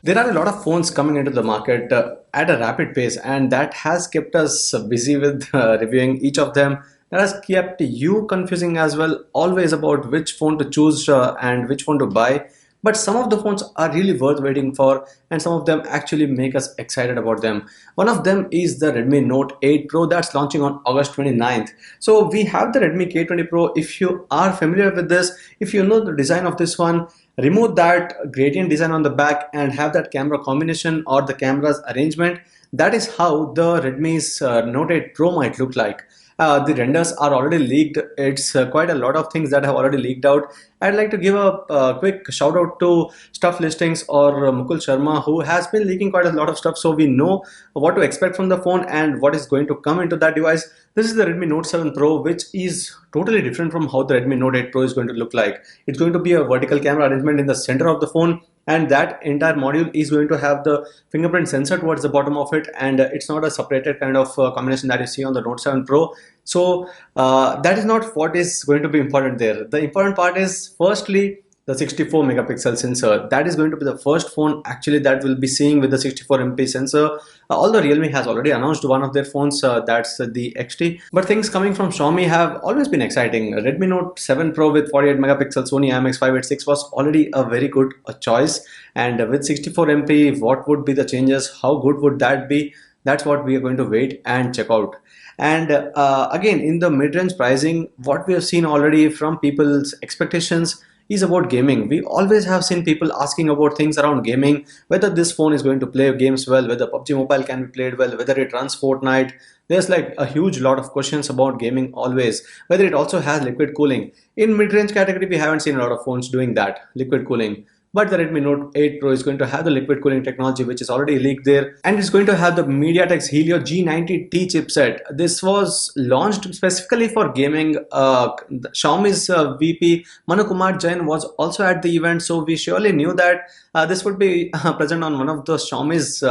There are a lot of phones coming into the market at a rapid pace, and that has kept us busy with reviewing each of them. That has kept you confusing as well, always about which phone to choose and which phone to buy. But some of the phones are really worth waiting for, and some of them actually make us excited about them. One of them is the Redmi Note 8 Pro that's launching on August 29th. So we have the Redmi K20 Pro. If you are familiar with this, if you know the design of this one, remove that gradient design on the back and have that camera combination or the camera's arrangement. That is how the Redmi's Note 8 Pro might look like. The renders are already leaked. It's quite a lot of things that have already leaked out. I'd like to give a quick shout out to Stuff Listings or Mukul Sharma, who has been leaking quite a lot of stuff, so we know what to expect from the phone and what is going to come into that device. This is the Redmi Note 7 Pro, which is totally different from how the Redmi Note 8 Pro is going to look like. It's going to be a vertical camera arrangement in the center of the phone, and that entire module is going to have the fingerprint sensor towards the bottom of it, and it's not a separated kind of combination that you see on the Note 7 Pro. So that is not what is going to be important there. The important part is firstly the 64 megapixel sensor. That is going to be the first phone actually that will be seeing with the 64 MP sensor. Although Realme has already announced one of their phones, that's the XT. But things coming from Xiaomi have always been exciting. Redmi Note 7 Pro with 48 megapixel Sony IMX586 was already a very good choice. And with 64 MP, what would be the changes? How good would that be? That's what we are going to wait and check out. And again, in the mid-range pricing, what we have seen already from people's expectations is about gaming. We always have seen people asking about things around gaming, whether this phone is going to play games well, whether PUBG Mobile can be played well, whether it runs Fortnite. There's like a huge lot of questions about gaming always, whether it also has liquid cooling. In mid-range category, we haven't seen a lot of phones doing that, liquid cooling. But the Redmi Note 8 Pro is going to have the liquid cooling technology, which is already leaked there, and it's going to have the MediaTek's Helio G90T chipset. This was launched specifically for gaming. Xiaomi's VP Manu Kumar Jain was also at the event, so we surely knew that this would be present on one of the Xiaomi's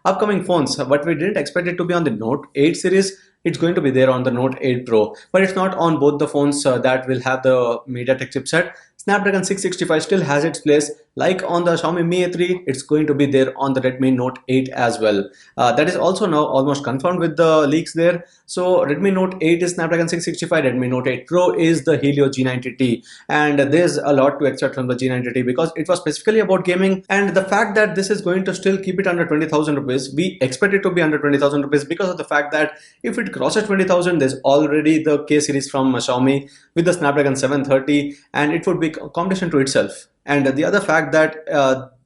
upcoming phones, but we didn't expect it to be on the Note 8 series. It's going to be there on the Note 8 Pro, but it's not on both the phones that will have the MediaTek chipset. Snapdragon 665 still has its place, like on the Xiaomi Mi A3. It's going to be there on the Redmi Note 8 as well. That is also now almost confirmed with the leaks there. So Redmi Note 8 is Snapdragon 665, Redmi Note 8 Pro is the Helio G90T, and there's a lot to expect from the G90T because it was specifically about gaming, and the fact that this is going to still keep it under 20,000 rupees, we expect it to be under 20,000 rupees because of the fact that if it crosses 20,000, there's already the K series from Xiaomi with the Snapdragon 730, and it would be competition to itself. And the other fact that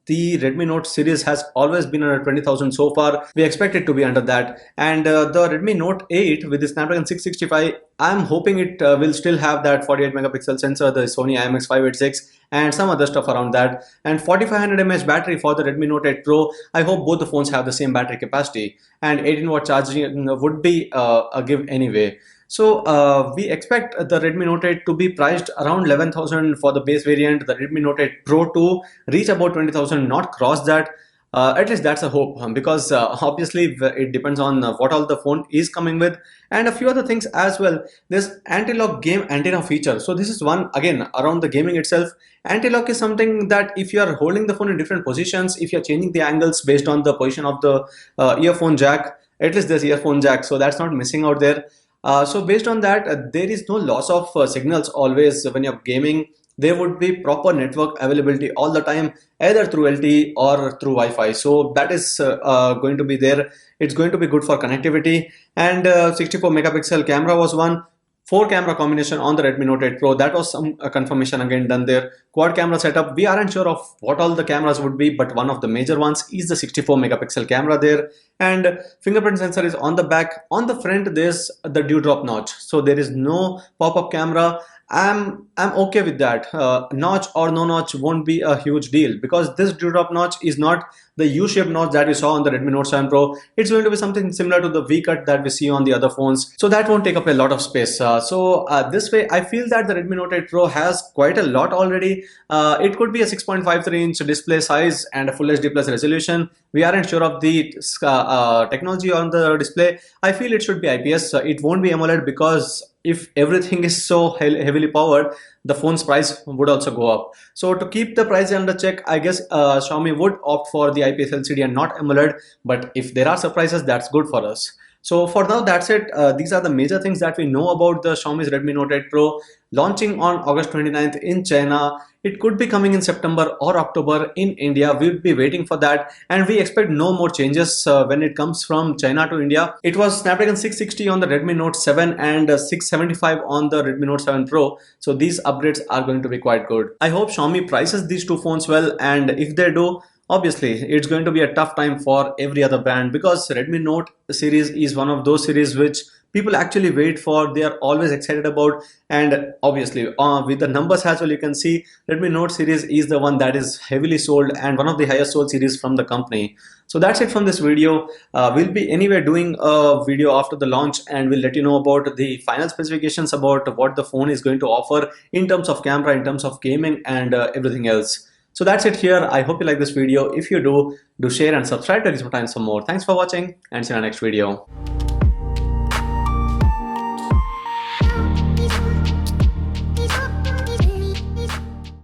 the Redmi Note series has always been under 20,000 so far, we expect it to be under that. And the Redmi Note 8 with the Snapdragon 665, I'm hoping it will still have that 48 megapixel sensor, the Sony IMX586, and some other stuff around that, and 4500 mAh battery for the Redmi Note 8 Pro. I hope both the phones have the same battery capacity, and 18-watt charging would be a give anyway. So we expect the Redmi Note 8 to be priced around 11,000 for the base variant, the Redmi Note 8 Pro to reach about 20,000, not cross that. At least that's a hope, because obviously it depends on what all the phone is coming with, and a few other things as well. There's anti-lock game antenna feature. So this is one, again, around the gaming itself. Anti-lock is something that if you are holding the phone in different positions, if you're changing the angles based on the position of the earphone jack, at least there's earphone jack, so that's not missing out there. So based on that, there is no loss of signals always when you're gaming. There would be proper network availability all the time, either through LTE or through Wi-Fi. So that is going to be there. It's going to be good for connectivity. And 64 megapixel camera was one. 4 camera combination on the Redmi Note 8 Pro. That was some confirmation again done there. Quad camera setup. We aren't sure of what all the cameras would be, but one of the major ones is the 64 megapixel camera there. And fingerprint sensor is on the back. On the front, there's the dewdrop notch. So there is no pop-up camera. I'm okay with that. Notch or no notch won't be a huge deal because this dewdrop notch is not the U-shaped notch that we saw on the Redmi Note 7 Pro. It's going to be something similar to the V-cut that we see on the other phones. So that won't take up a lot of space. This way, I feel that the Redmi Note 8 Pro has quite a lot already. It could be a 6.53-inch display size and a Full HD Plus resolution. We aren't sure of the technology on the display. I feel it should be IPS. It won't be AMOLED because if everything is so heavily powered, the phone's price would also go up. So to keep the price under check, I guess Xiaomi would opt for the IPS LCD and not AMOLED. But if there are surprises, that's good for us. So for now, that's it. These are the major things that we know about the Xiaomi's Redmi Note 8 Pro launching on August 29th in China. It could be coming in September or October in India. We'll be waiting for that, and we expect no more changes when it comes from China to India. It was Snapdragon 660 on the Redmi Note 7 and 675 on the Redmi Note 7 Pro. So these upgrades are going to be quite good. I hope Xiaomi prices these two phones well, and if they do, obviously it's going to be a tough time for every other brand, because Redmi Note series is one of those series which people actually wait for, they are always excited about. And obviously with the numbers as well, you can see Redmi Note series is the one that is heavily sold and one of the highest sold series from the company. So that's it from this video. We'll be anyway doing a video after the launch, and we'll let you know about the final specifications, about what the phone is going to offer in terms of camera, in terms of gaming, and everything else. So that's it here. I hope you like this video. If you do share and subscribe to Expertise for more. Thanks for watching, and see you in the next video.